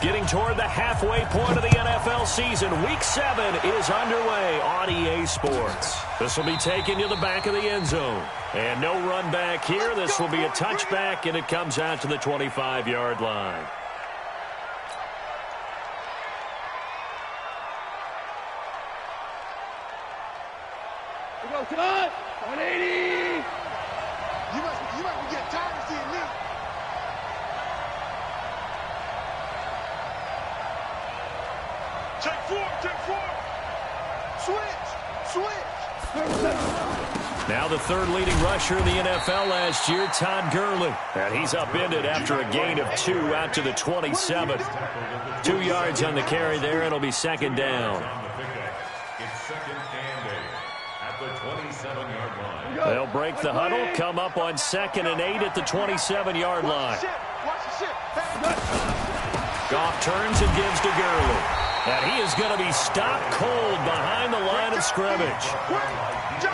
Getting toward the halfway point of the NFL season. Week 7 is underway on EA Sports. This will be taken to the back of the end zone. And no run back here. This will be a touchback, and it comes out to the 25-yard line. We go, cut! 180! You must be getting tired of seeing me. Take four. Switch. Now the third leading rusher in the NFL last year, Todd Gurley. And he's upended after a gain of 2 out to the 27. 2 yards on the carry there. It'll be second down. It's second and 8 at the 27-yard line. They'll break the huddle, come up on 2nd and 8 at the 27-yard line. Goff turns and gives to Gurley. And he is going to be stopped cold behind the line of scrimmage.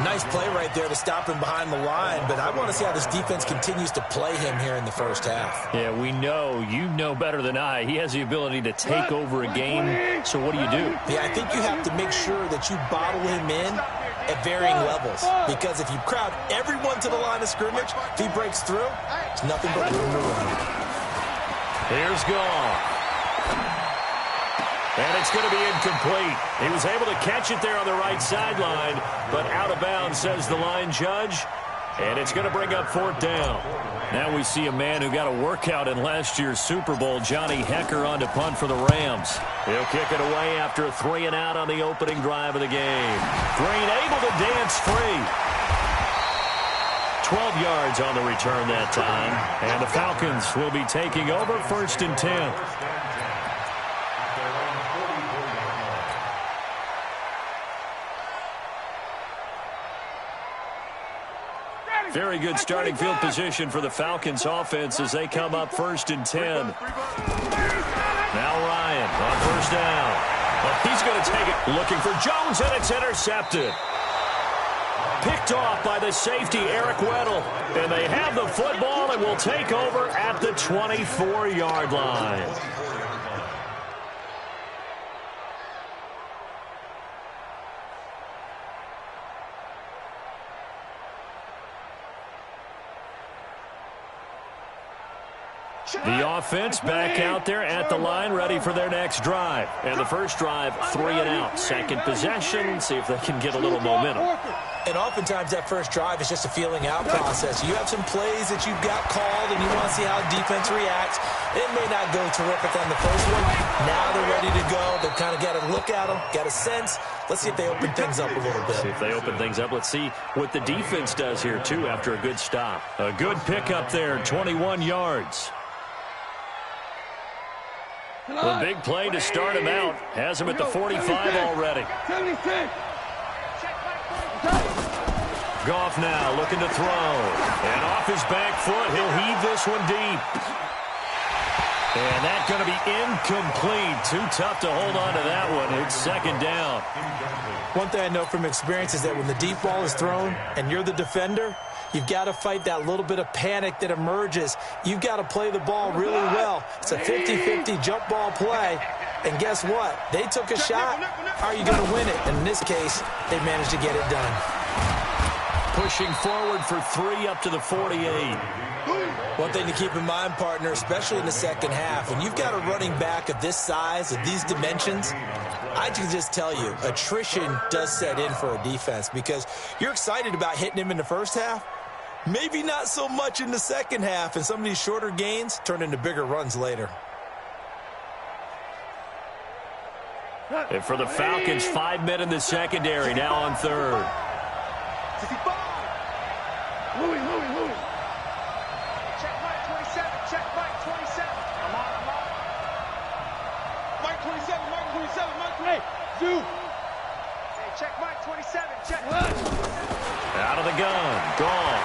Nice play right there to stop him behind the line, but I want to see how this defense continues to play him here in the first half. Yeah, we know. You know better than I. He has the ability to take over a game, so what do? Yeah, I think you have to make sure that you bottle him in at varying levels, because if you crowd everyone to the line of scrimmage, if he breaks through, it's nothing but room to run. Here's Goff. And it's going to be incomplete. He was able to catch it there on the right sideline, but out of bounds, says the line judge. And it's going to bring up 4th down. Now we see a man who got a workout in last year's Super Bowl, Johnny Hekker, on to punt for the Rams. He'll kick it away after a 3-and-out on the opening drive of the game. Green able to dance free. 12 yards on the return that time. And the Falcons will be taking over 1st and 10. Very good starting field position for the Falcons offense as they come up 1st and 10. Now Ryan on 1st down. Well, he's going to take it. Looking for Jones, and it's intercepted. Picked off by the safety, Eric Weddle. And they have the football and will take over at the 24-yard line. The offense back out there at the line, ready for their next drive. And the first drive, 3-and-out. Second possession, see if they can get a little momentum. And oftentimes that first drive is just a feeling out process. You have some plays that you've got called, and you want to see how defense reacts. It may not go terrific on the first one. Now they're ready to go. They've kind of got to look at them, got a sense. Let's see if they open things up a little bit. See if they open things up. Let's see what the defense does here, too, after a good stop. A good pickup there, 21 yards. The big play to start him out. Has him at the 45 already. 76. Goff now looking to throw. And off his back foot, he'll heave this one deep. And that's going to be incomplete. Too tough to hold on to that one. It's second down. One thing I know from experience is that when the deep ball is thrown and you're the defender, you've got to fight that little bit of panic that emerges. You've got to play the ball really well. It's a 50-50 jump ball play. And guess what? They took a shot. How are you going to win it? And in this case, they managed to get it done. Pushing forward for 3 up to the 48. One thing to keep in mind, partner, especially in the second half, when you've got a running back of this size, of these dimensions, I can just tell you, attrition does set in for a defense because you're excited about hitting him in the first half. Maybe not so much in the second half, and some of these shorter gains turn into bigger runs later. And for the Falcons, 5 men in the secondary, now on 3rd. Louis. Check Mike 27. Check Mike 27. I'm on. Mike 27. Mike 28. Zoo. Hey, check Mike 27. Check. Out of the gun. Gone.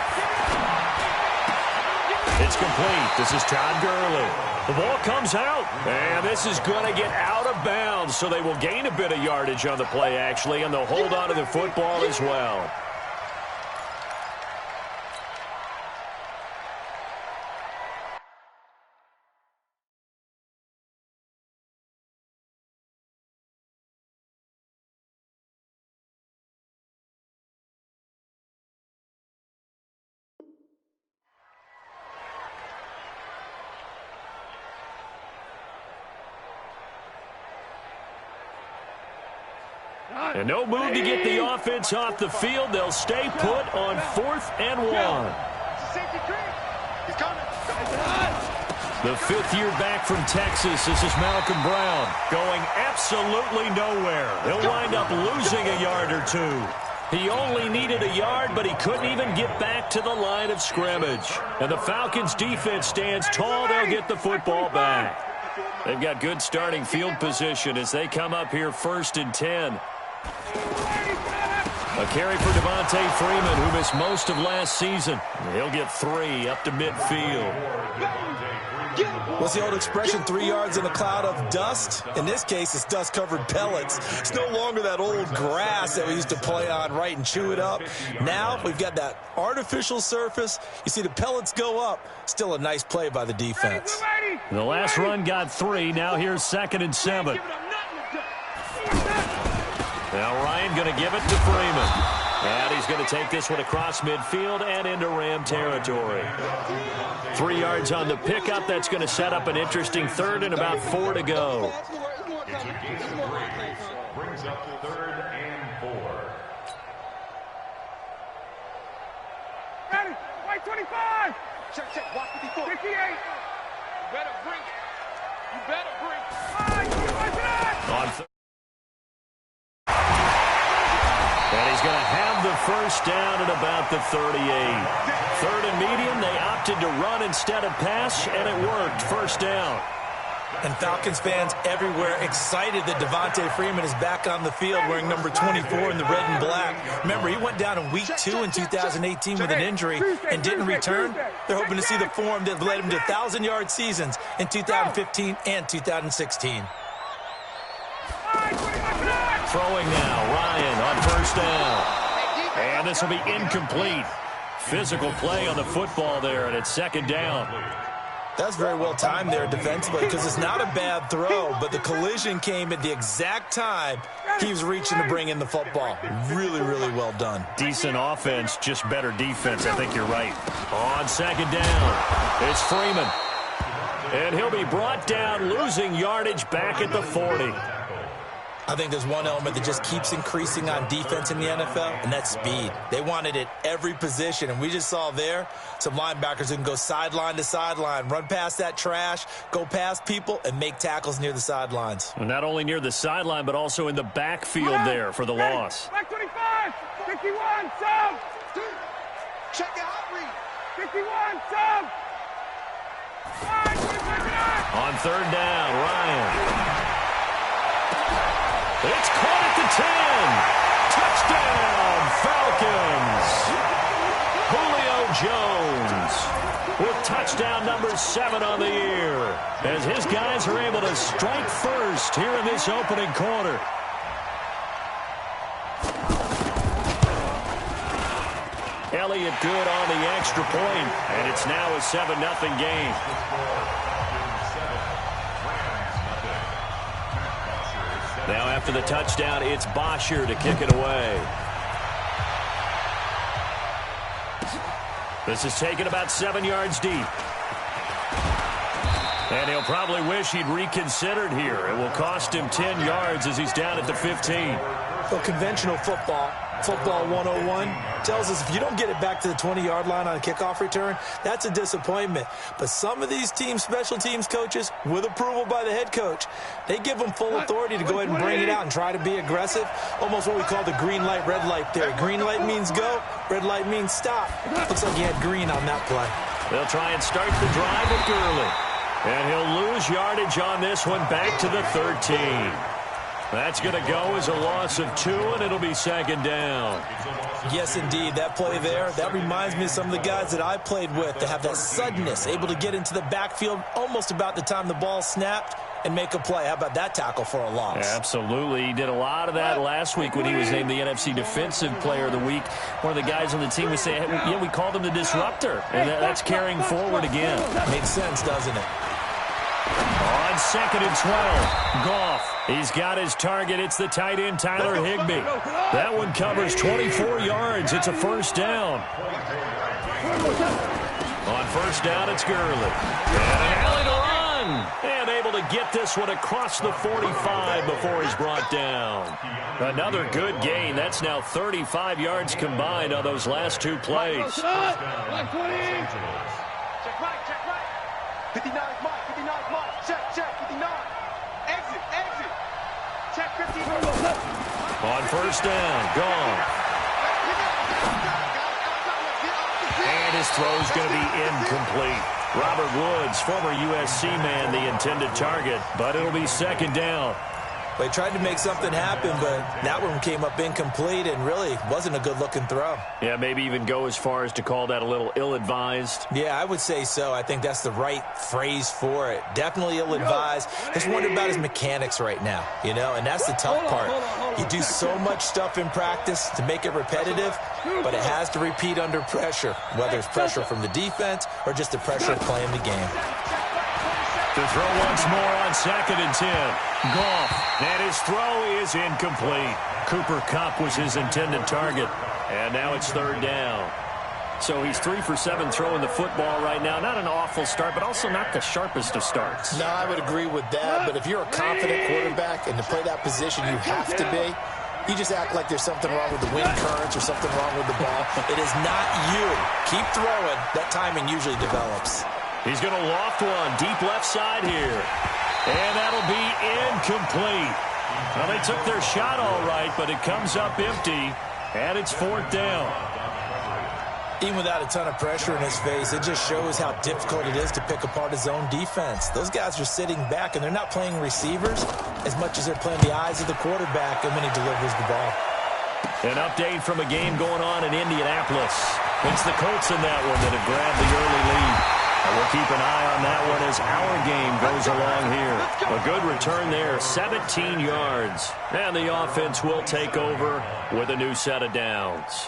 It's complete. This is Todd Gurley. The ball comes out, and this is going to get out of bounds, so they will gain a bit of yardage on the play, actually, and they'll hold on to the football as well. And no move to get the offense off the field. They'll stay put on 4th and 1. Safety cream. He's coming. The 5th year back from Texas. This is Malcolm Brown going absolutely nowhere. He'll wind up losing a yard or 2. He only needed a yard, but he couldn't even get back to the line of scrimmage. And the Falcons defense stands tall. They'll get the football back. They've got good starting field position as they come up here 1st and 10. A carry for Devontae Freeman, who missed most of last season. He'll get 3 up to midfield. What's the old expression, 3 yards in a cloud of dust? In this case, it's dust-covered pellets. It's no longer that old grass that we used to play on, right, and chew it up. Now we've got that artificial surface. You see the pellets go up. Still a nice play by the defense. The last run got 3. Now here's 2nd and 7. Now Ryan going to give it to Freeman. And he's going to take this one across midfield and into Ram territory. 3 yards on the pickup. That's going to set up an interesting 3rd and about 4 to go. It's a gain of 3. Brings up 3rd and 4. Ready, white 25. Check, walk 54. 58. You better bring it. You better bring it. On and he's going to have the first down at about the 38. 3rd and medium. They opted to run instead of pass, and it worked. First down. And Falcons fans everywhere excited that Devontae Freeman is back on the field wearing number 24 in the red and black. Remember, he went down in week 2 in 2018 with an injury and didn't return. They're hoping to see the form that led him to 1,000-yard seasons in 2015 and 2016. Throwing now, Ryan on first down. And this will be incomplete. Physical play on the football there, and it's 2nd down. That's very well timed there defensively because it's not a bad throw, but the collision came at the exact time he was reaching to bring in the football. Really, really well done. Decent offense, just better defense. I think you're right. On 2nd down, it's Freeman. And he'll be brought down, losing yardage back at the 40. I think there's one element that just keeps increasing on defense in the NFL, and that's speed. They want it at every position, and we just saw there some linebackers who can go sideline to sideline, run past that trash, go past people, and make tackles near the sidelines. Well, not only near the sideline, but also in the backfield there for the loss. Back 25, 51, sub. Check it out, Reed. 51, sub. On 3rd down, Ryan. It's caught at the 10. Touchdown, Falcons. Julio Jones with touchdown number 7 on the year as his guys are able to strike first here in this opening quarter. Elliott good on the extra point, and it's now a 7-0 game. Now after the touchdown, it's Bosher to kick it away. This is taken about 7 yards deep. And he'll probably wish he'd reconsidered here. It will cost him 10 yards as he's down at the 15. Well, conventional football 101, tells us if you don't get it back to the 20-yard line on a kickoff return, that's a disappointment. But some of these special teams coaches, with approval by the head coach, they give them full authority to go ahead and bring it out and try to be aggressive, almost what we call the green light, red light theory. Green light means go, red light means stop. Looks like he had green on that play. They'll try and start the drive with Gurley. And he'll lose yardage on this one back to the 13. That's going to go as a loss of 2, and it'll be 2nd down. Yes, indeed. That play there, that reminds me of some of the guys that I played with that have that suddenness, able to get into the backfield almost about the time the ball snapped and make a play. How about that tackle for a loss? Yeah, absolutely. He did a lot of that last week when he was named the NFC Defensive Player of the Week. One of the guys on the team would say, hey, yeah, we called him the disruptor. And that's carrying forward again. Makes sense, doesn't it? On 2nd and 12, Goff. He's got his target. It's the tight end, Tyler Higbee. That one covers 24 yards. It's a first down. On first down, it's Gurley. And an alley to run. And able to get this one across the 45 before he's brought down. Another good gain. That's now 35 yards combined on those last two plays. Check right. 59 Mike. 59 Mike. Check. 59. Exit. Check 15. On first down, gone. And his throw's going to be incomplete. Robert Woods, former USC man, the intended target, but it'll be second down. They tried to make something happen, but that one came up incomplete and really wasn't a good-looking throw. Yeah, maybe even go as far as to call that a little ill-advised. Yeah, I would say so. I think that's the right phrase for it. Definitely ill-advised. Just wonder about his mechanics right now, you know, and that's the tough part. You do so much stuff in practice to make it repetitive, but it has to repeat under pressure, whether it's pressure from the defense or just the pressure of playing the game. To throw once more on 2nd and 10. Goff, and his throw is incomplete. Cooper Kupp was his intended target, and now it's 3rd down. So he's 3 for 7 throwing the football right now. Not an awful start, but also not the sharpest of starts. No, I would agree with that, but if you're a confident quarterback and to play that position you have to be, you just act like there's something wrong with the wind currents or something wrong with the ball. It is not you. Keep throwing. That timing usually develops. He's going to loft one deep left side here. And that'll be incomplete. Well, they took their shot all right, but it comes up empty, and it's 4th down. Even without a ton of pressure in his face, it just shows how difficult it is to pick apart his own defense. Those guys are sitting back, and they're not playing receivers as much as they're playing the eyes of the quarterback and when he delivers the ball. An update from a game going on in Indianapolis. It's the Colts in that one that have grabbed the early lead. And we'll keep an eye on that one as our game goes along here. A good return there, 17 yards. And the offense will take over with a new set of downs.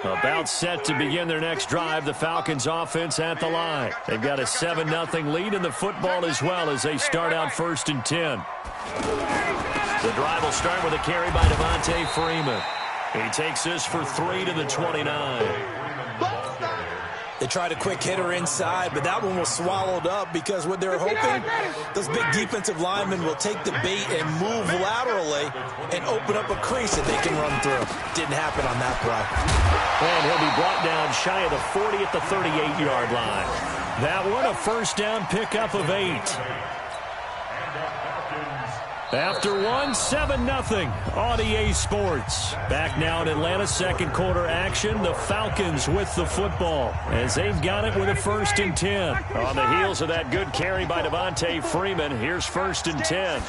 About set to begin their next drive, the Falcons offense at the line. They've got a 7-0 lead in the football as well as they start out 1st and 10. The drive will start with a carry by Devontae Freeman. He takes this for 3 to the 29. They tried a quick hitter inside, but that one was swallowed up because what they're hoping, those big defensive linemen will take the bait and move laterally and open up a crease that they can run through. Didn't happen on that play. And he'll be brought down shy of the 40 at the 38-yard line. That one, a 1st down pickup of 8. After one, 7-0 on EA Sports. Back now in Atlanta, 2nd quarter action. The Falcons with the football as they've got it with a 1st and 10. On the heels of that good carry by Devontae Freeman, here's 1st and 10.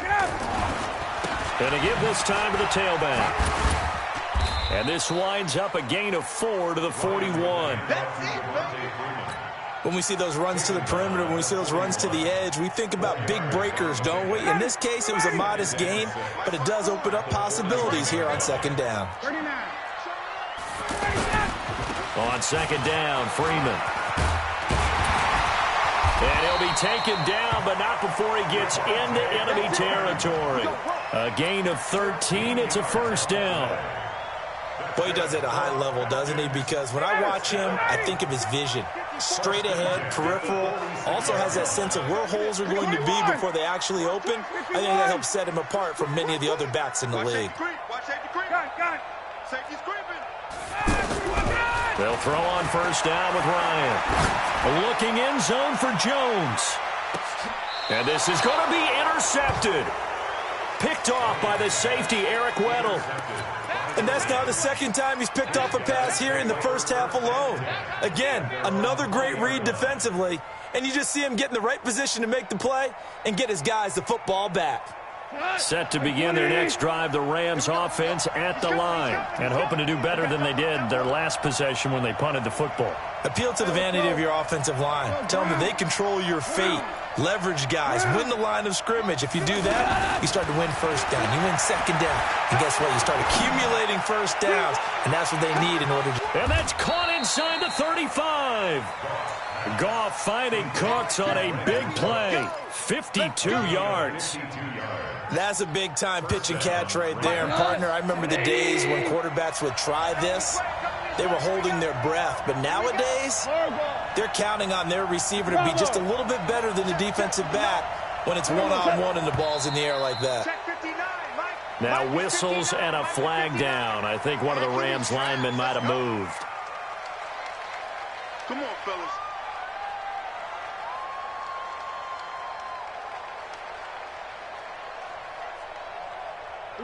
Going to give this time to the tailback. And this winds up a gain of 4 to the 41. When we see those runs to the perimeter, when we see those runs to the edge, we think about big breakers, don't we? In this case, it was a modest gain, but it does open up possibilities here on 2nd down. On 2nd down, Freeman. And he'll be taken down, but not before he gets into enemy territory. A gain of 13. It's a 1st down. Boy, he does it at a high level, doesn't he? Because when I watch him, I think of his vision. Straight ahead, peripheral, also has that sense of where holes are going to be before they actually open. I think that helps set him apart from many of the other backs in the league. They'll throw on 1st down with Ryan. Looking in zone for Jones. And this is going to be intercepted. Picked off by the safety, Eric Weddle. And that's now the 2nd time he's picked off a pass here in the 1st half alone. Again, another great read defensively. And you just see him get in the right position to make the play and get his guys the football back. Set to begin their next drive, the Rams offense at the line. And hoping to do better than they did their last possession when they punted the football. Appeal to the vanity of your offensive line. Tell them that they control your fate. Leverage guys. Win the line of scrimmage. If you do that, you start to win 1st down. You win 2nd down. And guess what? You start accumulating 1st downs. And that's what they need in order to... And that's caught inside the 35. Goff finding Cooks on a big play. 52 yards. That's a big-time pitch and catch right there. And, partner, I remember the days when quarterbacks would try this. They were holding their breath. But nowadays, they're counting on their receiver to be just a little bit better than the defensive back when it's one-on-one and the ball's in the air like that. Now whistles and a flag down. I think one of the Rams linemen might have moved. Come on, fellas.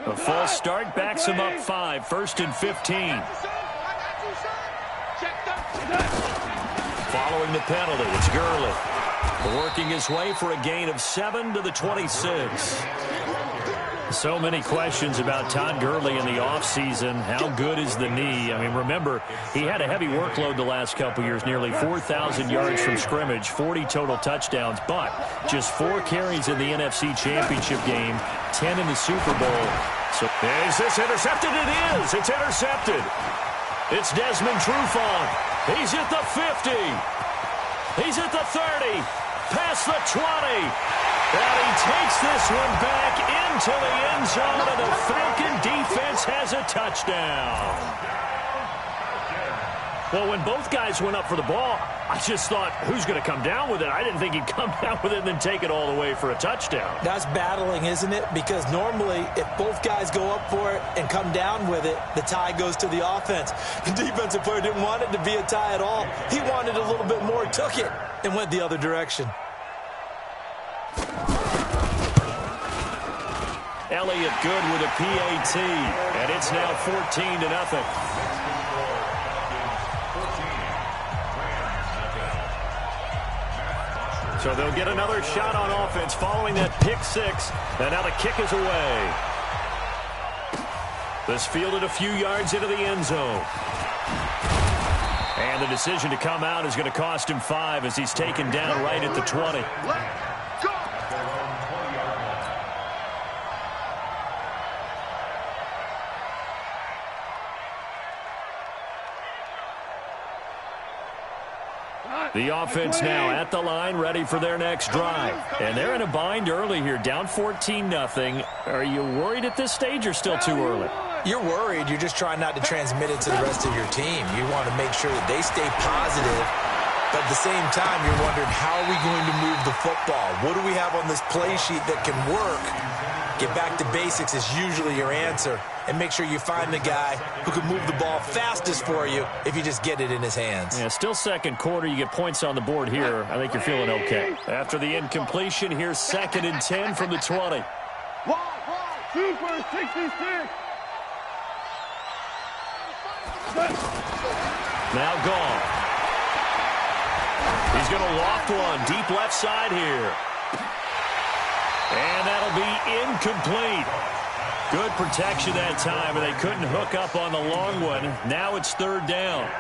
A false start backs him up 5, 1st and 15. Following the penalty, it's Gurley. Working his way for a gain of 7 to the 26. So many questions about Todd Gurley in the offseason. How good is the knee? I mean, remember, he had a heavy workload the last couple years, nearly 4,000 yards from scrimmage, 40 total touchdowns, but just 4 carries in the NFC Championship game, 10 in the Super Bowl. So is this intercepted? It is. It's intercepted. It's Desmond Trufant. He's at the 50. He's at the 30. Past the 20. And he takes this one back into the end zone, and the Falcon defense has a touchdown. Well, when both guys went up for the ball, I just thought, who's going to come down with it? I didn't think he'd come down with it and then take it all the way for a touchdown. That's battling, isn't it? Because normally, if both guys go up for it and come down with it, the tie goes to the offense. The defensive player didn't want it to be a tie at all. He wanted a little bit more, took it, and went the other direction. Elliott good with a PAT, and it's now 14-0. So they'll get another shot on offense following that pick 6, and now the kick is away. This fielded a few yards into the end zone. And the decision to come out is going to cost him 5 as he's taken down right at the 20. The offense now at the line, ready for their next drive. And they're in a bind early here, down 14-0. Are you worried at this stage or still too early? You're worried. You're just trying not to transmit it to the rest of your team. You want to make sure that they stay positive. But at the same time, you're wondering, how are we going to move the football? What do we have on this play sheet that can work? Get back to basics is usually your answer. And make sure you find the guy who can move the ball fastest for you if you just get it in his hands. Yeah, still second quarter. You get points on the board here. I think you're feeling okay. After the incompletion, here's 2nd and 10 from the 20. Super 66. Now gone. He's going to loft one deep left side here. And that'll be incomplete. Good protection that time, and they couldn't hook up on the long one. Now it's 3rd down.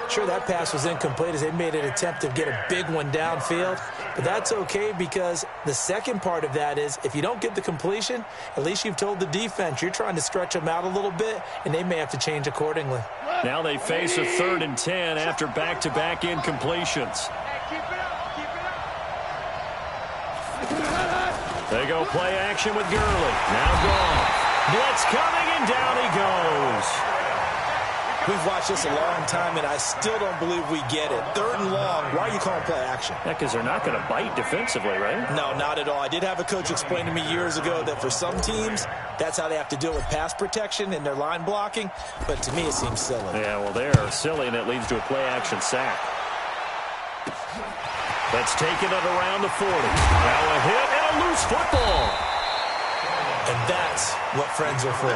Sure, that pass was incomplete as they made an attempt to get a big one downfield. But that's okay because the second part of that is if you don't get the completion, at least you've told the defense you're trying to stretch them out a little bit, and they may have to change accordingly. Now they face a 3rd and 10 after back-to-back incompletions. They go play action with Gurley. Now gone. Blitz coming, and down he goes. We've watched this a long time, and I still don't believe we get it. 3rd and long. Why are you calling play action? Yeah, because they're not going to bite defensively, right? No, not at all. I did have a coach explain to me years ago that for some teams, that's how they have to deal with pass protection and their line blocking. But to me, it seems silly. Yeah, well, they're silly, and it leads to a play-action sack. That's taken it around the 40. Now a hit and a loose football. And that's what friends are for.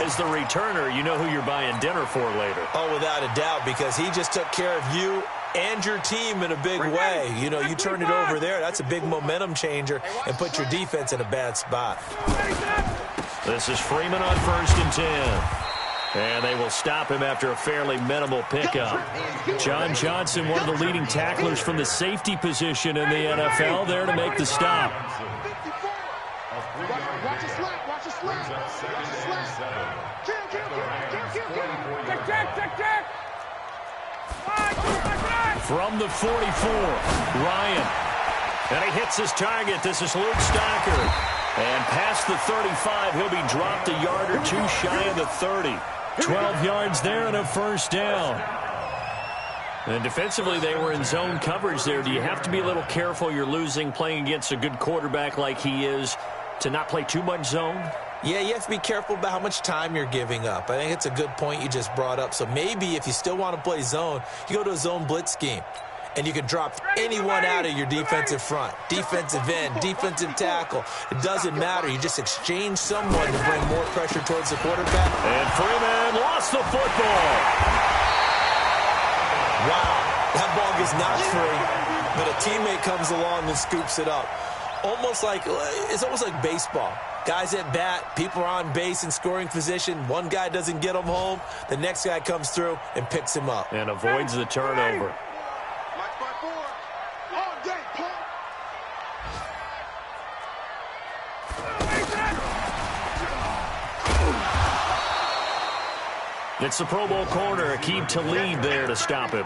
As the returner, you know who you're buying dinner for later. Oh, without a doubt, because he just took care of you and your team in a big way. You know, you turn it over there, that's a big momentum changer, and put your defense in a bad spot. This is Freeman on 1st and 10. And they will stop him after a fairly minimal pickup. John Johnson, one of the leading tacklers from the safety position in the NFL, there to make the stop. Watch your slap. Watch your slap. Watch your slap. Kill. From the 44, Ryan. And he hits his target. This is Luke Stockard. And past the 35, he'll be dropped a yard or 2 shy of the 30. 12 yards there and a 1st down. And defensively, they were in zone coverage there. Do you have to be a little careful? You're losing playing against a good quarterback like he is to not play too much zone? Yeah, you have to be careful about how much time you're giving up. I think it's a good point you just brought up. So maybe if you still want to play zone, you go to a zone blitz scheme. And you can drop anyone out of your defensive front, defensive end, defensive tackle. It doesn't matter. You just exchange someone to bring more pressure towards the quarterback. And Freeman lost the football. Wow, that ball gets knocked free, but a teammate comes along and scoops it up. It's almost like baseball. Guys at bat, people are on base in scoring position. One guy doesn't get him home. The next guy comes through and picks him up. And avoids the turnover. It's the Pro Bowl corner, Aqib Talib there to stop him.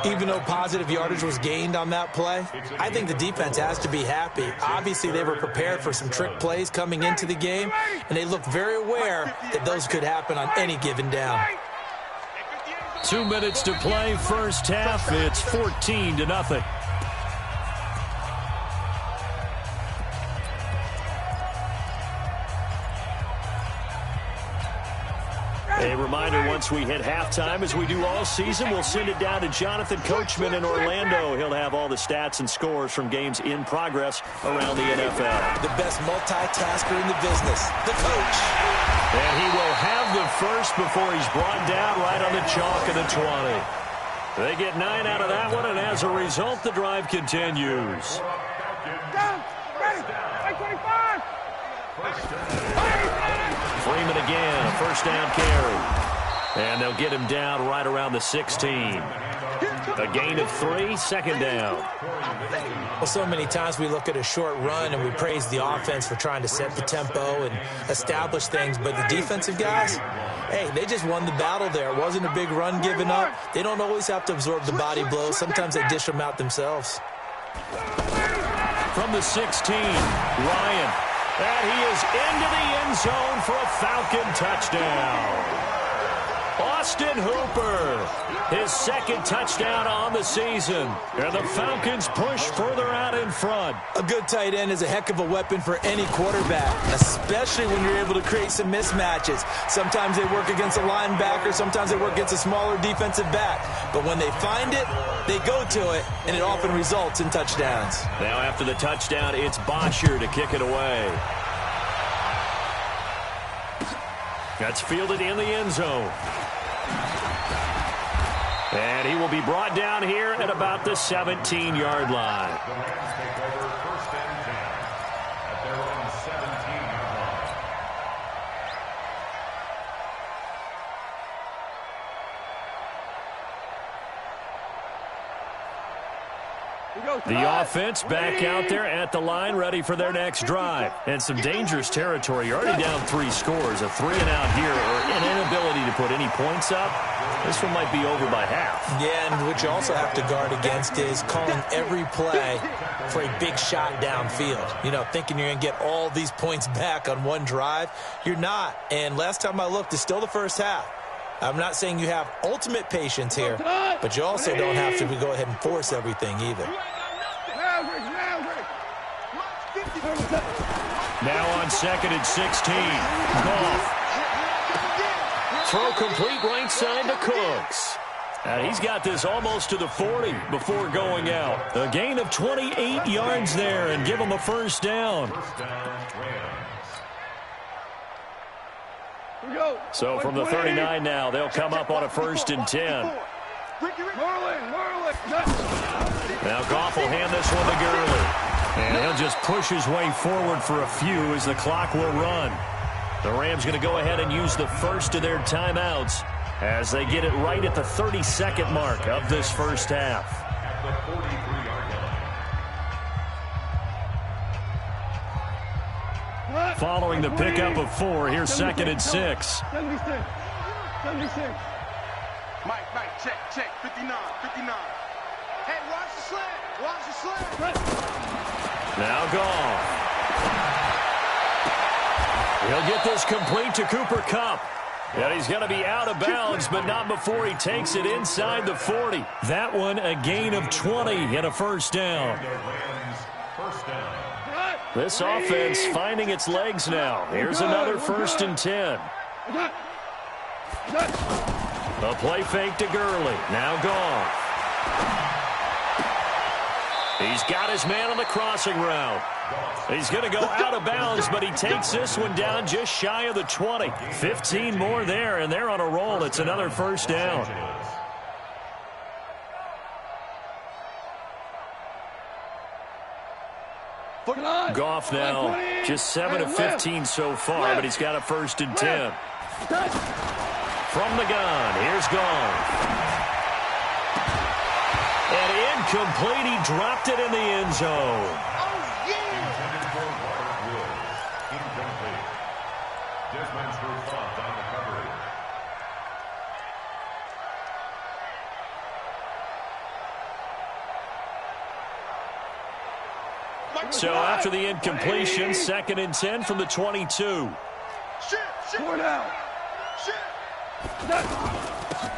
Even though positive yardage was gained on that play, I think the defense has to be happy. Obviously, they were prepared for some trick plays coming into the game, and they looked very aware that those could happen on any given down. 2 minutes to play, first half. It's 14-0. A reminder, once we hit halftime, as we do all season, we'll send it down to Jonathan Coachman in Orlando. He'll have all the stats and scores from games in progress around the NFL. The best multitasker in the business, the coach. And he will have the first before he's brought down right on the chalk of the 20. They get 9 out of that one, and as a result, the drive continues. Freeman again, a first down carry. And they'll get him down right around the 16. A gain of 3, second down. Well, so many times we look at a short run and we praise the offense for trying to set the tempo and establish things. But the defensive guys, hey, they just won the battle there. It wasn't a big run given up. They don't always have to absorb the body blows. Sometimes they dish them out themselves. From the 16, Ryan. And he is into the end zone for a Falcon touchdown. Austin Hooper, his second touchdown on the season. And the Falcons push further out in front. A good tight end is a heck of a weapon for any quarterback, especially when you're able to create some mismatches. Sometimes they work against a linebacker, sometimes they work against a smaller defensive back. But when they find it, they go to it, and it often results in touchdowns. Now after the touchdown, it's Bosher to kick it away. That's fielded in the end zone. And he will be brought down here at about the 17-yard line. The offense back out there at the line, ready for their next drive. And some dangerous territory. You're already down 3 scores. A 3-and-out here, or an inability to put any points up. This one might be over by half. Yeah, and what you also have to guard against is calling every play for a big shot downfield. You know, thinking you're going to get all these points back on one drive. You're not. And last time I looked, it's still the first half. I'm not saying you have ultimate patience here, but you also don't have to go ahead and force everything either. Now on 2nd and 16. Goff. Throw complete right side to Cooks. And he's got this almost to the 40 before going out. A gain of 28 yards there and give him a first down. So from the 39 now, they'll come up on a 1st and 10. Now Goff will hand this one to Gurley. And he'll just push his way forward for a few as the clock will run. The Rams going to go ahead and use the first of their timeouts as they get it right at the 32nd mark of this first half. Following the pickup of 4, here's 2nd and 6. 76. Mike, check. 59. Hey, watch the slant. Now Goff. He'll get this complete to Cooper Kupp. And he's going to be out of bounds, but not before he takes it inside the 40. That one a gain of 20 and a first down. This offense finding its legs now. Here's another 1st and 10. A play fake to Gurley. Now Goff. He's got his man on the crossing route. He's going to go out of bounds, but he takes this one down just shy of the 20. 15 more there, and they're on a roll. It's another first down. Goff now just 7 of 15 so far, but he's got a 1st and 10. From the gun, here's Goff. And incomplete, he dropped it in the end zone. So after the incompletion, 2nd and 10 from the 22.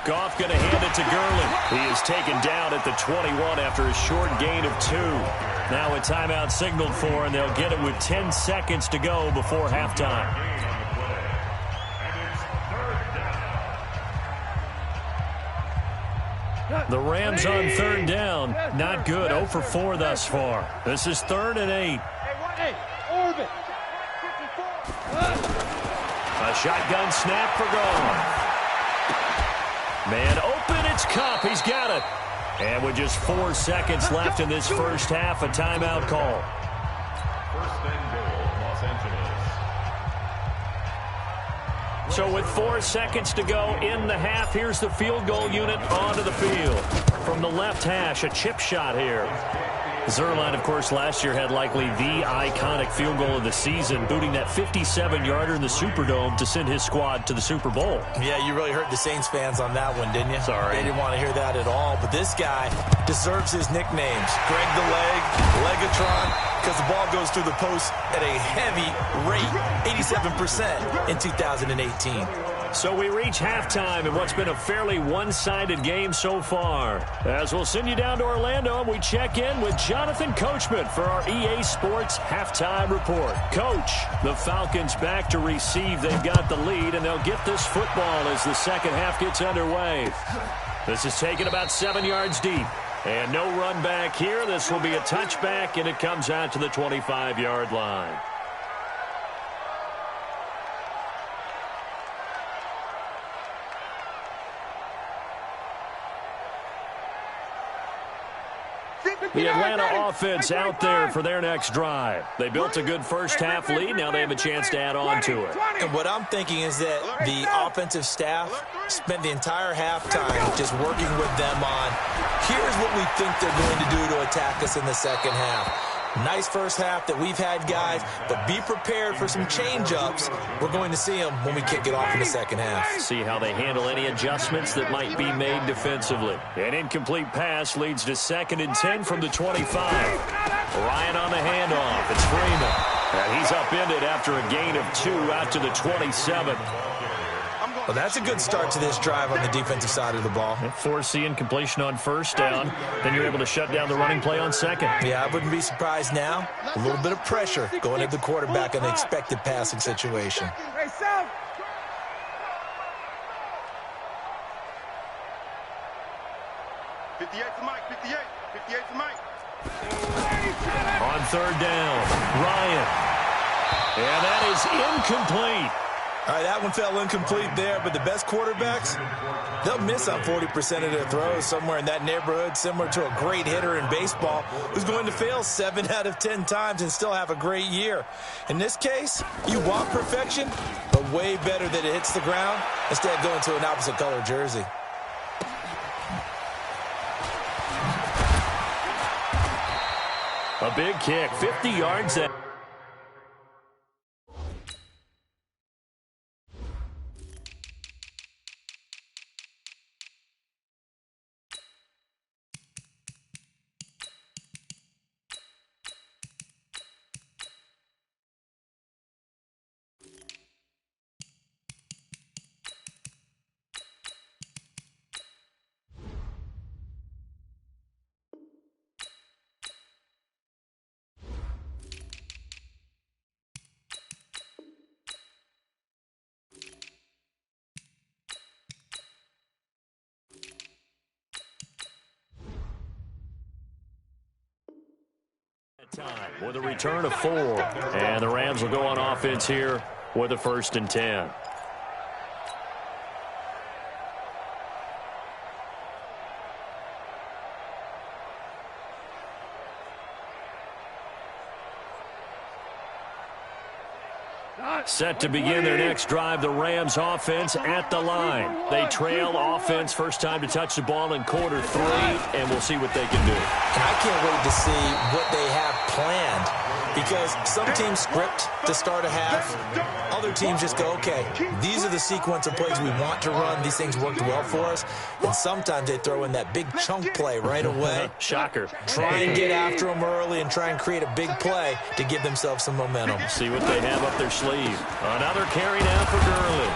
Goff going to hand it to Gurley. He is taken down at the 21 after a short gain of 2. Now a timeout signaled for, and they'll get it with 10 seconds to go before halftime. The Rams on 3rd down. Not good. 0 for 4 thus far. This is 3rd and 8. A shotgun snap for Goff. Man open, it's Kupp. He's got it. And with just 4 seconds left in this first half, a timeout call. 1st and goal, Los Angeles. So with 4 seconds to go in the half, here's the field goal unit onto the field. From the left hash, a chip shot here. Zuerlein, of course, last year had likely the iconic field goal of the season, booting that 57-yarder in the Superdome to send his squad to the Super Bowl. Yeah, you really hurt the Saints fans on that one, didn't you? Sorry. They didn't want to hear that at all. But this guy deserves his nicknames. Greg the Leg, Legatron, because the ball goes through the post at a heavy rate, 87% in 2018. So we reach halftime in what's been a fairly one-sided game so far. As we'll send you down to Orlando, and we check in with Jonathan Coachman for our EA Sports Halftime Report. Coach, the Falcons back to receive. They've got the lead, and they'll get this football as the second half gets underway. This is taken about 7 yards deep. And no run back here. This will be a touchback, and it comes out to the 25-yard line. The Atlanta offense out there for their next drive. They built a good first half lead. Now they have a chance to add on to it. And what I'm thinking is that the offensive staff spent the entire halftime just working with them on, here's what we think they're going to do to attack us in the second half. Nice first half that we've had, guys, but be prepared for some change-ups. We're going to see them when we kick it off in the second half. See how they handle any adjustments that might be made defensively. An incomplete pass leads to 2nd and 10 from the 25. Ryan on the handoff. It's Freeman. And he's upended after a gain of 2 out to the 27. Well, that's a good start to this drive on the defensive side of the ball. Force the incompletion on first down. Then you're able to shut down the running play on second. Yeah, I wouldn't be surprised now. A little bit of pressure going at the quarterback in the expected passing situation. On 3rd down, Ryan. And that is incomplete. All right, that one fell incomplete there, but the best quarterbacks, they'll miss on 40% of their throws, somewhere in that neighborhood, similar to a great hitter in baseball who's going to fail 7 out of 10 times and still have a great year. In this case, you want perfection, but way better that it hits the ground instead of going to an opposite color jersey. A big kick, 50 yards out. with a return of 4. And the Rams will go on offense here with a 1st and 10. Set to begin their next drive, the Rams offense at the line. They trail offense, first time to touch the ball in quarter 3, and we'll see what they can do. And I can't wait to see what they have planned, because some teams script to start a half. Other teams just go, okay, these are the sequence of plays we want to run. These things worked well for us. And sometimes they throw in that big chunk play right away. Shocker. Try and get after them early and try and create a big play to give themselves some momentum. See what they have up their sleeve. Another carry now for Gurley.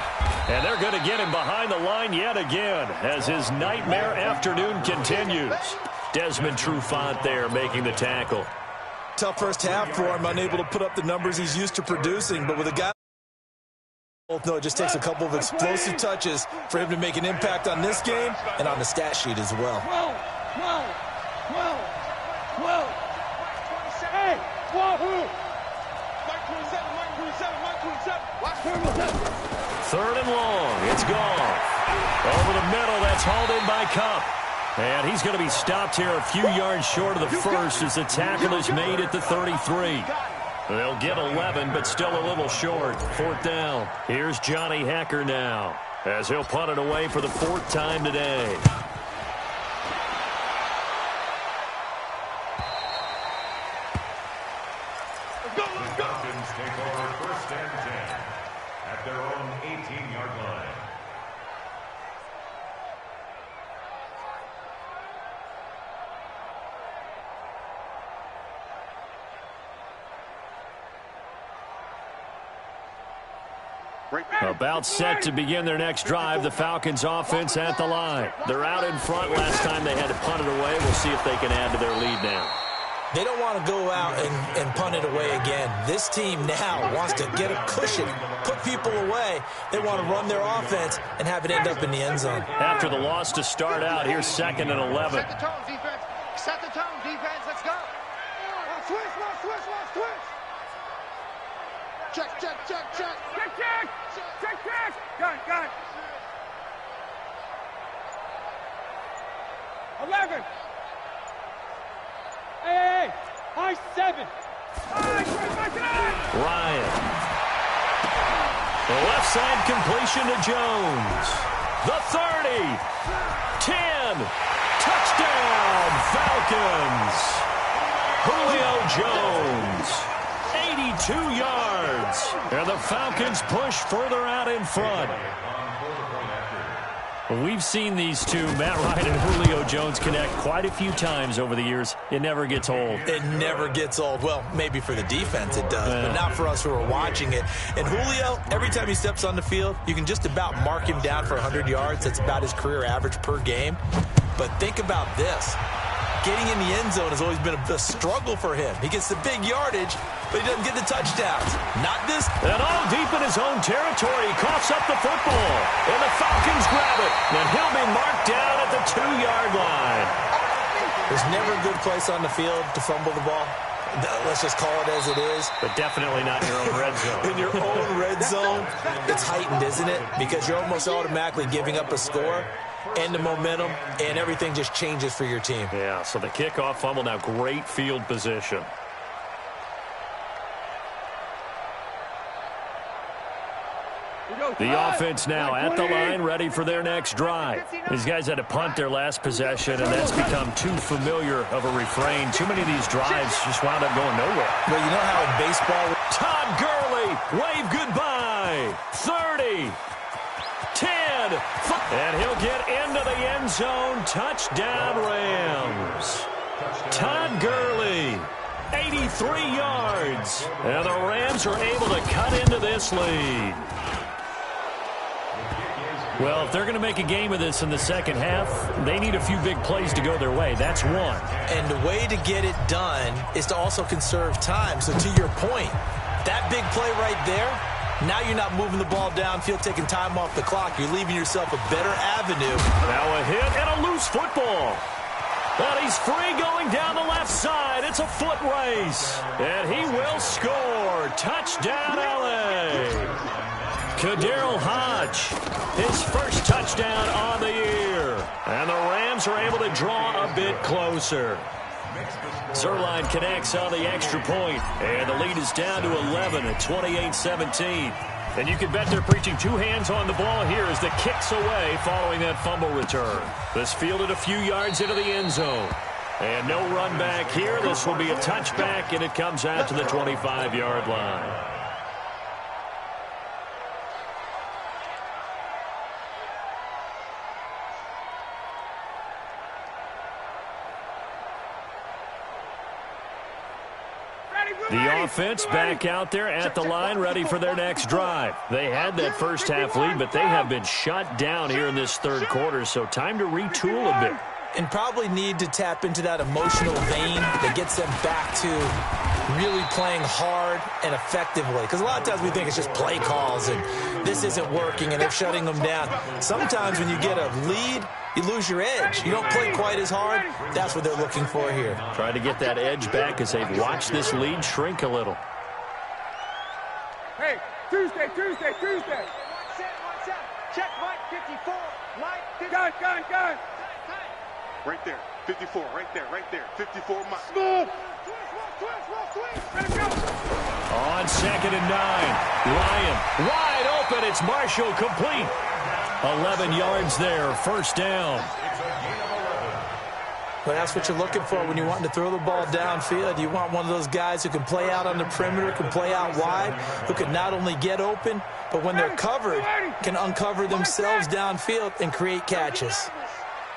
And they're going to get him behind the line yet again as his nightmare afternoon continues. Desmond Trufant there making the tackle. Tough first half for him, unable to put up the numbers he's used to producing, but with a guy, no, it just takes a couple of explosive touches for him to make an impact on this game and on the stat sheet as well. 12. Hey, Wahoo! Mike 27. Watch 3rd and long. It's gone. Over the middle, that's hauled in by Kupp. And he's going to be stopped here a few yards short of the first as the tackle is made at the 33. They'll get 11, but still a little short. 4th down. Here's Johnny Hekker now as he'll punt it away for the 4th time today. The Falcons take over 1st and 10 at their own 18-yard line. About set to begin their next drive, the Falcons offense at the line. They're out in front. Last time they had to punt it away. We'll see if they can add to their lead now. They don't want to go out and punt it away again. This team now wants to get a cushion, put people away. They want to run their offense and have it end up in the end zone. After the loss to start out, here's 2nd and 11. Set the tone, defense. Set the tone, defense. Let's go. Switch. Check. Got it. 11. Hey, high 7. Ryan. The left side completion to Jones. The 30. 10. Touchdown, Falcons. Julio Jones. 82 yards. And the Falcons push further out in front. We've seen these two, Matt Ryan and Julio Jones, connect quite a few times over the years. It never gets old. It never gets old. Well, maybe for the defense it does, but not for us who are watching it. And Julio, every time he steps on the field, you can just about mark him down for 100 yards. That's about his career average per game. But think about this. Getting in the end zone has always been a struggle for him. He gets the big yardage, but he doesn't get the touchdowns. Not this. And all deep in his own territory, he coughs up the football. And the Falcons grab it. And he'll be marked down at the 2-yard line. There's never a good place on the field to fumble the ball. Let's just call it as it is. But definitely not in your own red zone. In your own red zone, it's heightened, isn't it? Because you're almost automatically giving up a score and the momentum, and everything just changes for your team. Yeah, so the kickoff fumble, now great field position. The offense now at the line, ready for their next drive. These guys had to punt their last possession, and that's become too familiar of a refrain. Too many of these drives just wound up going nowhere. Well, you know how in baseball... Todd Gurley, wave goodbye. 30, 10, and he'll get into the end zone. Touchdown, Rams. Todd Gurley, 83 yards. And the Rams are able to cut into this lead. Well, if they're going to make a game of this in the second half, they need a few big plays to go their way. That's one. And the way to get it done is to also conserve time. So to your point, that big play right there, now you're not moving the ball downfield, taking time off the clock. You're leaving yourself a better avenue. Now a hit and a loose football. And he's free going down the left side. It's a foot race. And he will score. Touchdown, LA. Kaderl Hodge, his first touchdown on the year. And the Rams are able to draw a bit closer. Zuerlein connects on the extra point, and the lead is down to 11 at 28-17. And you can bet they're preaching two hands on the ball here as the kick's away following that fumble return. This fielded a few yards into the end zone. And no run back here. This will be a touchback, and it comes out to the 25-yard line. The offense back out there at the line, ready for their next drive. They had that first half lead, but they have been shut down here in this third quarter, so time to retool a bit. And probably need to tap into that emotional vein that gets them back to really playing hard and effectively. Because a lot of times we think it's just play calls and this isn't working and they're shutting them down. Sometimes when you get a lead, you lose your edge. You don't play quite as hard. That's what they're looking for here. Try to get that edge back as they've watched this lead shrink a little. Hey, Tuesday. Check, Mike, 54. Mike, 54. Gun. Right there, 54, right there, 54, Mike. Smooth. Twist. On 2nd and 9, Ryan wide open. It's Marshall complete. 11 yards there, first down. But that's what you're looking for when you want to throw the ball downfield. You want one of those guys who can play out on the perimeter, can play out wide, who can not only get open, but when they're covered, can uncover themselves downfield and create catches.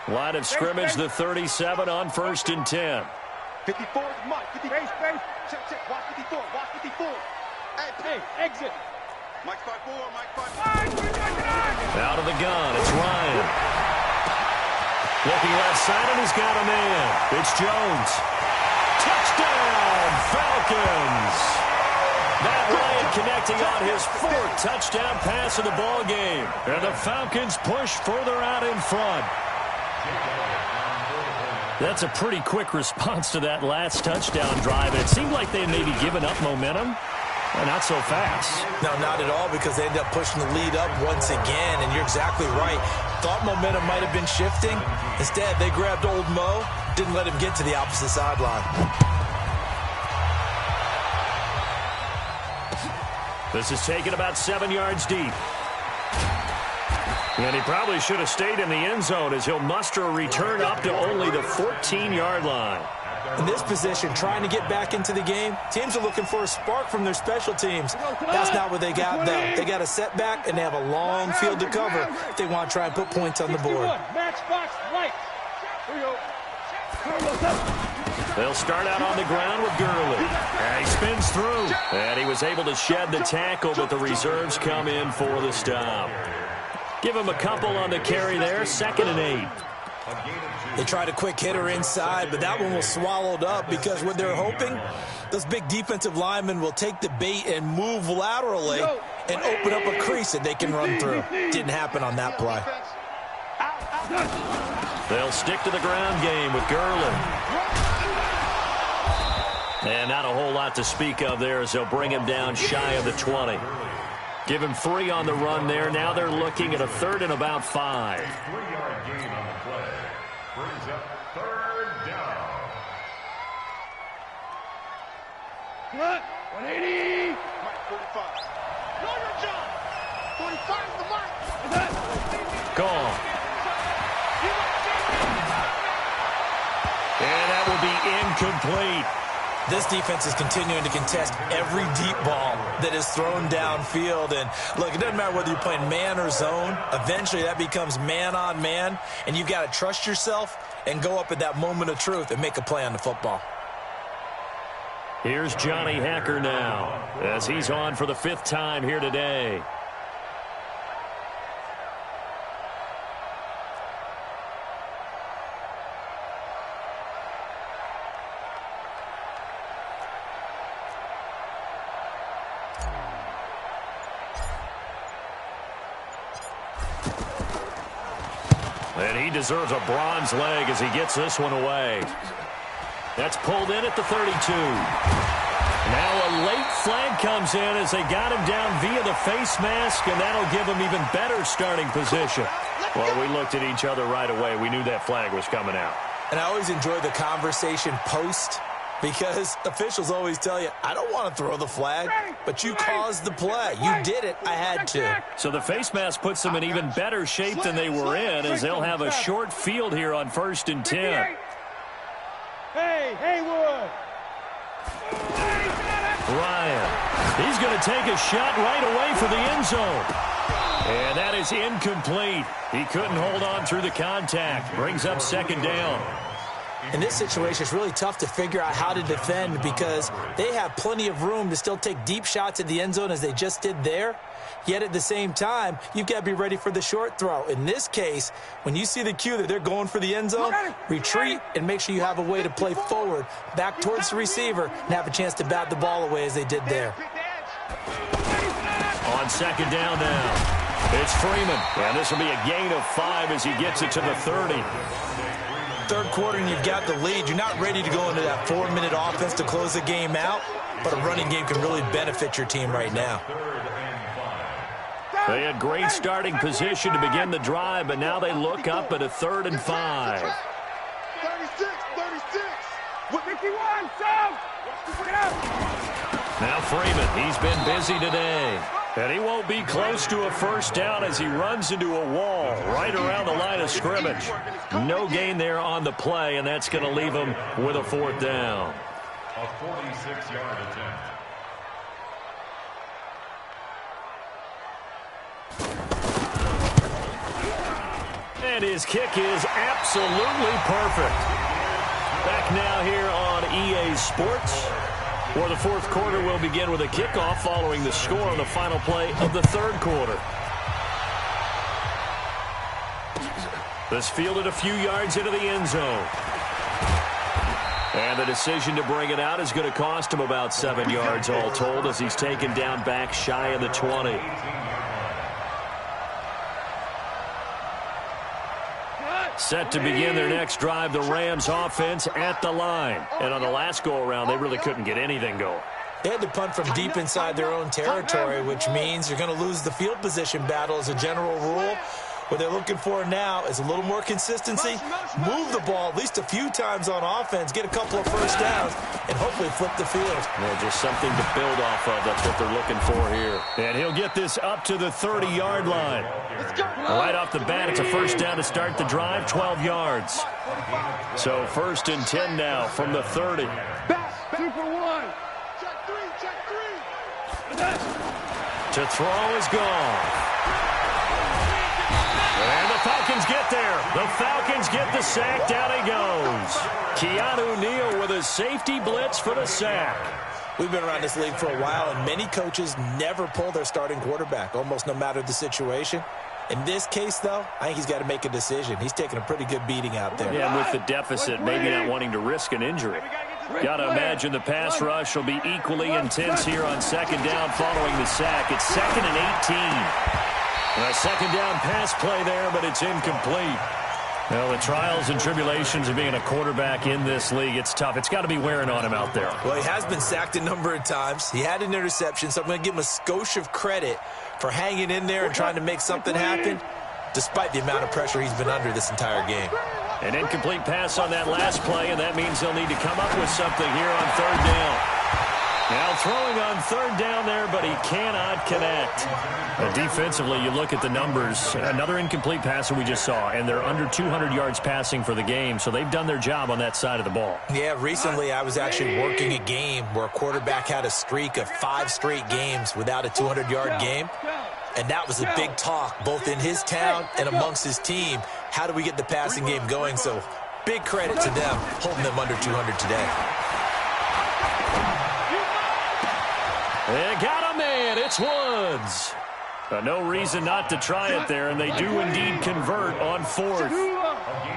Line of scrimmage, the 37 on 1st and 10. 54 is Mike. 54. Check. Watch 54. Hey, exit. Mike 5-4. Out of the gun, it's Ryan. Looking left side, and he's got a man. It's Jones. Touchdown, Falcons. Matt Ryan connecting on his 4th touchdown pass of the ball game. And the Falcons push further out in front. That's a pretty quick response to that last touchdown drive. And it seemed like they had maybe given up momentum. Well, not so fast. No, not at all, because they end up pushing the lead up once again, and you're exactly right. Thought momentum might have been shifting. Instead, they grabbed old Mo, didn't let him get to the opposite sideline. This is taken about 7 yards deep. And he probably should have stayed in the end zone as he'll muster a return up to only the 14-yard line. In this position, trying to get back into the game, teams are looking for a spark from their special teams. That's not what they got, though. They got a setback, and they have a long field to cover if they want to try and put points on the board. They'll start out on the ground with Gurley. And he spins through. And he was able to shed the tackle, but the reserves come in for the stop. Give him a couple on the carry there, 2nd and 8. They tried a quick hitter inside, but that one was swallowed up because what they're hoping, those big defensive linemen will take the bait and move laterally and open up a crease that they can run through. Didn't happen on that play. They'll stick to the ground game with Gurley. And not a whole lot to speak of there as they'll bring him down shy of the 20. Give him 3 on the run there. Now they're looking at a 3rd and about 5. 3-yard gain on the play. Brings up 3rd down. What? 180. Mike 45. Know your job. 45 is the mark. Gone. And that will be incomplete. This defense is continuing to contest every deep ball that is thrown downfield. And, look, it doesn't matter whether you're playing man or zone. Eventually that becomes man on man, and you've got to trust yourself and go up at that moment of truth and make a play on the football. Here's Johnny Hacker now as he's on for the 5th time here today. And he deserves a bronze leg as he gets this one away. That's pulled in at the 32. Now a late flag comes in as they got him down via the face mask, and that'll give him even better starting position. Well, we looked at each other right away. We knew that flag was coming out. And I always enjoy the conversation post, because officials always tell you, I don't want to throw the flag, but you caused the play. You did it. I had to. So the face mask puts them in even better shape than they were in, as they'll have a short field here on 1st and 10. Hey, Haywood. Ryan, he's going to take a shot right away for the end zone. And that is incomplete. He couldn't hold on through the contact. Brings up 2nd down. In this situation, it's really tough to figure out how to defend because they have plenty of room to still take deep shots at the end zone as they just did there. Yet at the same time, you've got to be ready for the short throw. In this case, when you see the cue that they're going for the end zone, retreat and make sure you have a way to play forward, back towards the receiver, and have a chance to bat the ball away as they did there. On 2nd down now. It's Freeman, and this will be a gain of 5 as he gets it to the 30. 3rd quarter and you've got the lead. You're not ready to go into that 4-minute offense to close the game out, but a running game can really benefit your team right now. They had great starting position to begin the drive, but now they look up at a 3rd and 5. 36. 51, Sam. Now Freeman, he's been busy today. And he won't be close to a 1st down as he runs into a wall right around the line of scrimmage. No gain there on the play, and that's going to leave him with a 4th down. A 46-yard attempt. And his kick is absolutely perfect. Back now here on EA Sports, where the 4th quarter will begin with a kickoff following the score on the final play of the 3rd quarter. This fielded a few yards into the end zone. And the decision to bring it out is going to cost him about 7 yards all told as he's taken down back shy of the 20. Set to begin their next drive, the Rams offense at the line. And on the last go-around, they really couldn't get anything going. They had to punt from deep inside their own territory, which means you're going to lose the field position battle as a general rule. What they're looking for now is a little more consistency, move the ball at least a few times on offense, get a couple of 1st downs, and hopefully flip the field. Well, just something to build off of. That's what they're looking for here. And he'll get this up to the 30-yard line. Right off the bat, it's a 1st down to start the drive, 12 yards. So 1st and 10 now from the 30. Back, 2 for 1. Check 3. To throw is gone. And the Falcons get there. The Falcons get the sack. Down he goes. Keanu Neal with a safety blitz for the sack. We've been around this league for a while, and many coaches never pull their starting quarterback, almost no matter the situation. In this case, though, I think he's got to make a decision. He's taking a pretty good beating out there. Yeah, and with the deficit, maybe not wanting to risk an injury. Got to imagine the pass rush will be equally intense here on 2nd down following the sack. It's 2nd and 18. A 2nd down pass play there, but it's incomplete. Well, the trials and tribulations of being a quarterback in this league, it's tough. It's got to be wearing on him out there. Well, he has been sacked a number of times. He had an interception, so I'm going to give him a skosh of credit for hanging in there and trying to make something happen, despite the amount of pressure he's been under this entire game. An incomplete pass on that last play, and that means they'll need to come up with something here on 3rd down. Now throwing on 3rd down there, but he cannot connect. Defensively, you look at the numbers. Another incomplete pass that we just saw, and they're under 200 yards passing for the game, so they've done their job on that side of the ball. Yeah, recently I was actually working a game where a quarterback had a streak of 5 straight games without a 200-yard game, and that was a big talk, both in his town and amongst his team. How do we get the passing game going? So big credit to them, holding them under 200 today. They got a man. It's Woods. No reason not to try it there, and they do indeed convert on 4th.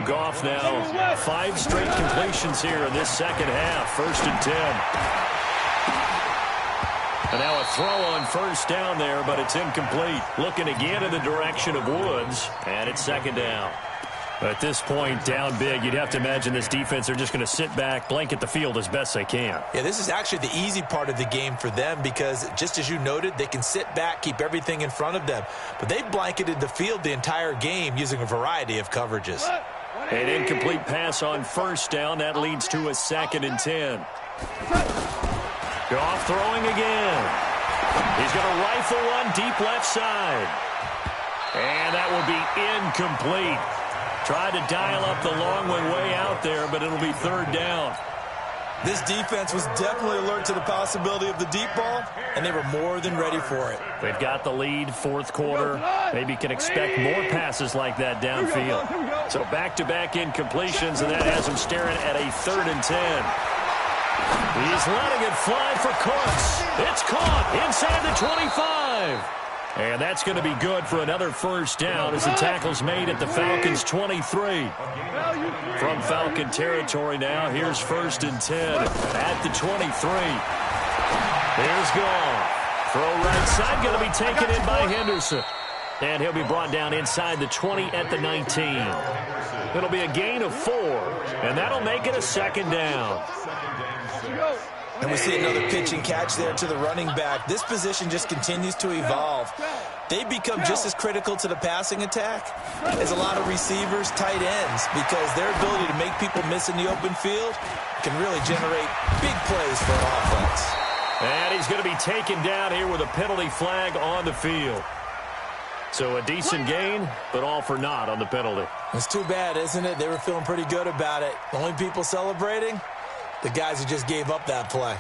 Goff now 5 straight completions here in this 2nd half. 1st and 10. And now a throw on 1st down there, but it's incomplete. Looking again in the direction of Woods, and it's 2nd down. At this point, down big, you'd have to imagine this defense are just going to sit back, blanket the field as best they can. Yeah, this is actually the easy part of the game for them because, just as you noted, they can sit back, keep everything in front of them. But they blanketed the field the entire game using a variety of coverages. An incomplete pass on first down. That leads to a 2nd and 10. Goff throwing again. He's going to rifle one deep left side. And that will be incomplete. Tried to dial up the long one way out there, but it'll be 3rd down. This defense was definitely alert to the possibility of the deep ball, and they were more than ready for it. They've got the lead, 4th quarter. Maybe can expect more passes like that downfield. So back-to-back incompletions, and that has him staring at a 3rd and 10. He's letting it fly for Cooks. It's caught inside the 25. And that's going to be good for another 1st down as the tackle's made at the Falcons' 23. From Falcon territory now, here's 1st and 10 at the 23. Here's Goff. Throw right side, going to be taken in by Henderson. And he'll be brought down inside the 20 at the 19. It'll be a gain of 4, and that'll make it a 2nd down. And we see another pitch and catch there to the running back. This position just continues to evolve. They become just as critical to the passing attack as a lot of receivers, tight ends, because their ability to make people miss in the open field can really generate big plays for an offense. And he's going to be taken down here with a penalty flag on the field. So a decent gain, but all for naught on the penalty. It's too bad, isn't it? They were feeling pretty good about it. The only people celebrating, the guys who just gave up that play.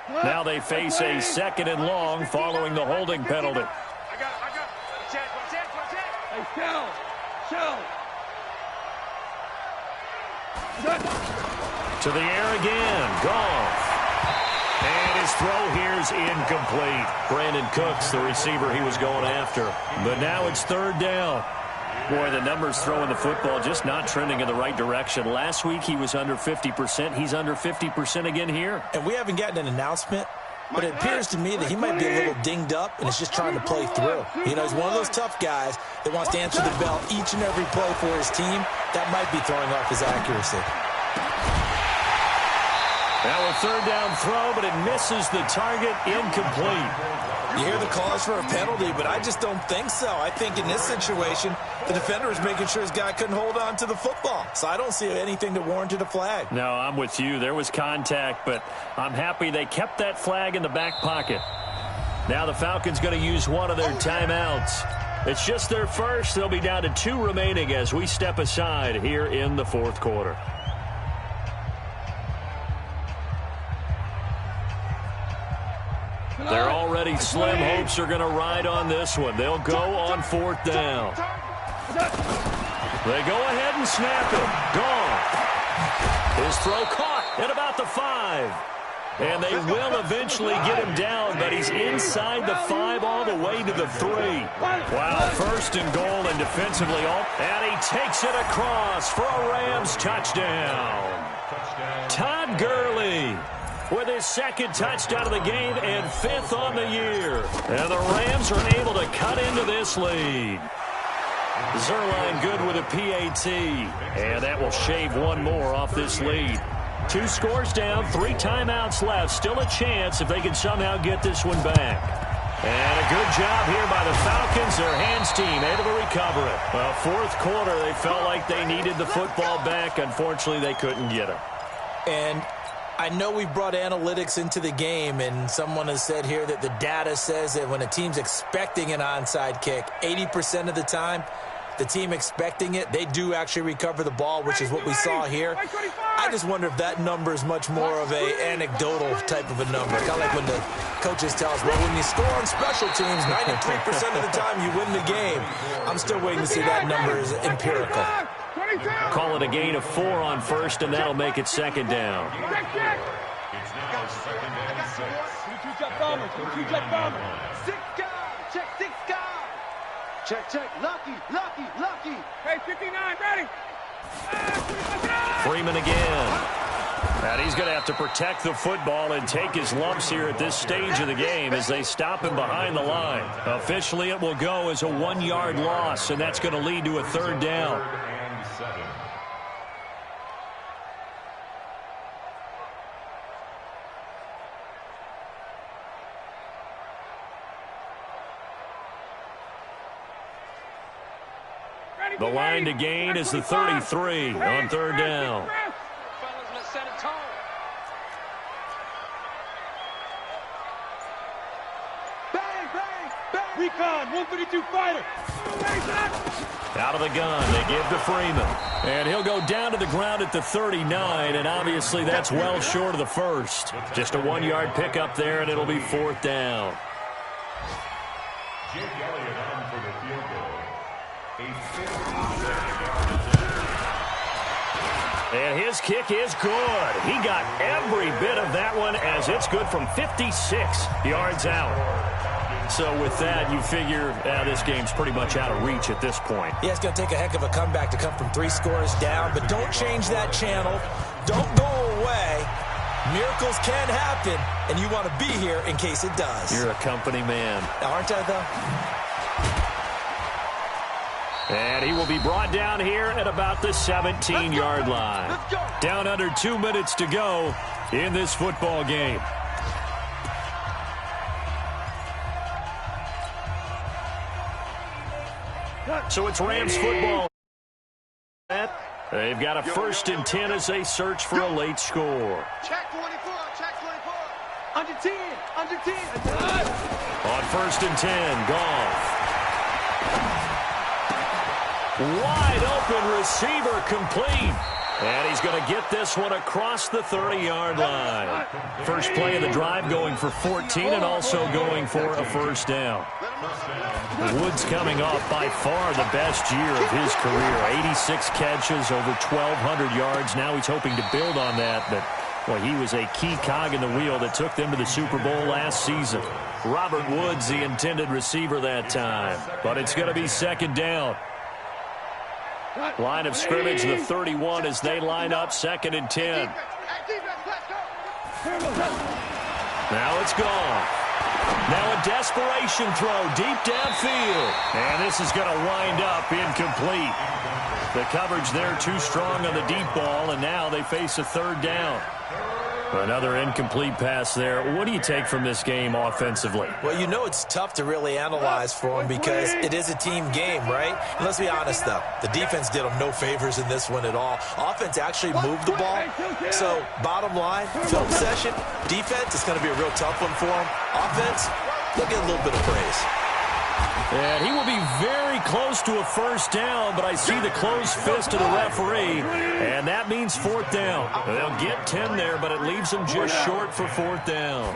Now they face a 2nd and long following the holding penalty. I got it. Check. Hey, shell. To the air again. Goff. And his throw here is incomplete. Brandon Cooks, the receiver he was going after. But now it's 3rd down. Boy, the numbers throwing the football just not trending in the right direction. Last week he was under 50%. He's under 50% again here. And we haven't gotten an announcement, but it appears to me that he might be a little dinged up and is just trying to play through. You know, he's one of those tough guys that wants to answer the bell each and every play for his team. That might be throwing off his accuracy. Now a 3rd down throw, but it misses the target, incomplete. You hear the calls for a penalty, but I just don't think so. I think in this situation, the defender was making sure his guy couldn't hold on to the football. So I don't see anything that warranted a flag. No, I'm with you. There was contact, but I'm happy they kept that flag in the back pocket. Now the Falcons going to use one of their timeouts. It's just their first. They'll be down to 2 remaining as we step aside here in the 4th quarter. Their already slim hopes are going to ride on this one. They'll go on 4th down. They go ahead and snap it. Goff. His throw caught at about the 5. And they will eventually get him down, but he's inside the 5 all the way to the 3. Wow, 1st and goal and defensively all. And he takes it across for a Rams touchdown. Todd Gurley with his 2nd touchdown of the game and 5th on the year. And the Rams are able to cut into this lead. Zuerlein good with a PAT. And that will shave one more off this lead. 2 scores down, 3 timeouts left. Still a chance if they can somehow get this one back. And a good job here by the Falcons. Their hands team able to recover it. Well, 4th quarter, they felt like they needed the football back. Unfortunately, they couldn't get it. And I know we've brought analytics into the game, and someone has said here that the data says that when a team's expecting an onside kick, 80% of the time, the team expecting it, they do actually recover the ball, which is what we saw here. I just wonder if that number is much more of a anecdotal type of a number. Kind of like when the coaches tell us, well, when you score on special teams, 93% of the time you win the game. I'm still waiting to see that number is empirical. Call it a gain of 4 on 1st, and that'll make it 2nd down. It's now 2nd and 6. 2 jet bombers. 6 guys. Check 6 guys. Check. Lucky. Hey, 59, ready. Freeman again. And he's going to have to protect the football and take his lumps here at this stage of the game as they stop him behind the line. Officially, it will go as a 1-yard loss, and that's going to lead to a 3rd down. The line to gain is the 33 on third down. Fellas, let's set a tone. Bang, bang, bang. Recon, 132 fighter. Out of the gun, they give to Freeman. And he'll go down to the ground at the 39, and obviously that's well short of the first. Just a 1-yard pickup there, and it'll be fourth down. Jake Elliott on for the field goal. A 57-yard attempt. And his kick is good. He got every bit of that one as it's good from 56 yards out. So with that, you figure this game's pretty much out of reach at this point. Yeah, it's going to take a heck of a comeback to come from 3 scores down, but don't change that channel. Don't go away. Miracles can happen, and you want to be here in case it does. You're a company man. Aren't I, though? And he will be brought down here at about the 17-yard line. Down under 2 minutes to go in this football game. So it's Rams football. They've got a 1st and 10 as they search for a late score. Check 24, check 24. Under 10, under 10. On 1st and 10, Goff. Wide open receiver complete. And he's going to get this one across the 30-yard line. First play of the drive going for 14 and also going for a first down. Woods coming off by far the best year of his career. 86 catches, over 1,200 yards. Now he's hoping to build on that, but well, he was a key cog in the wheel that took them to the Super Bowl last season. Robert Woods, the intended receiver that time. But it's going to be second down. Line of scrimmage, the 31 as they line up 2nd and 10. Now it's gone. Now a desperation throw deep downfield. And this is going to wind up incomplete. The coverage there too strong on the deep ball, and now they face a 3rd down. Another incomplete pass there. What do you take from this game offensively? Well, you know it's tough to really analyze for them because it is a team game, right? And let's be honest, though. The defense did them no favors in this one at all. Offense actually moved the ball. So, bottom line, film session, defense is going to be a real tough one for them. Offense, they'll get a little bit of praise. And he will be very close to a first down, but I see the closed fist of the referee, and that means 4th down. They'll get 10 there, but it leaves them just short for 4th down.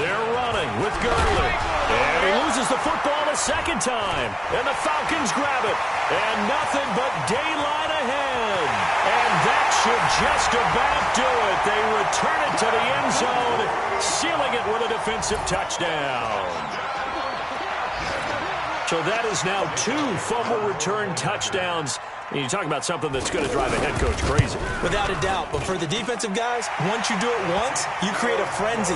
They're running with Gurley, and he loses the football a 2nd time, and the Falcons grab it, and nothing but daylight ahead. And that should just about do it. They return it to the end zone, sealing it with a defensive touchdown. So that is now 2 fumble return touchdowns. And you talk about something that's going to drive a head coach crazy. Without a doubt. But for the defensive guys, once you do it once, you create a frenzy.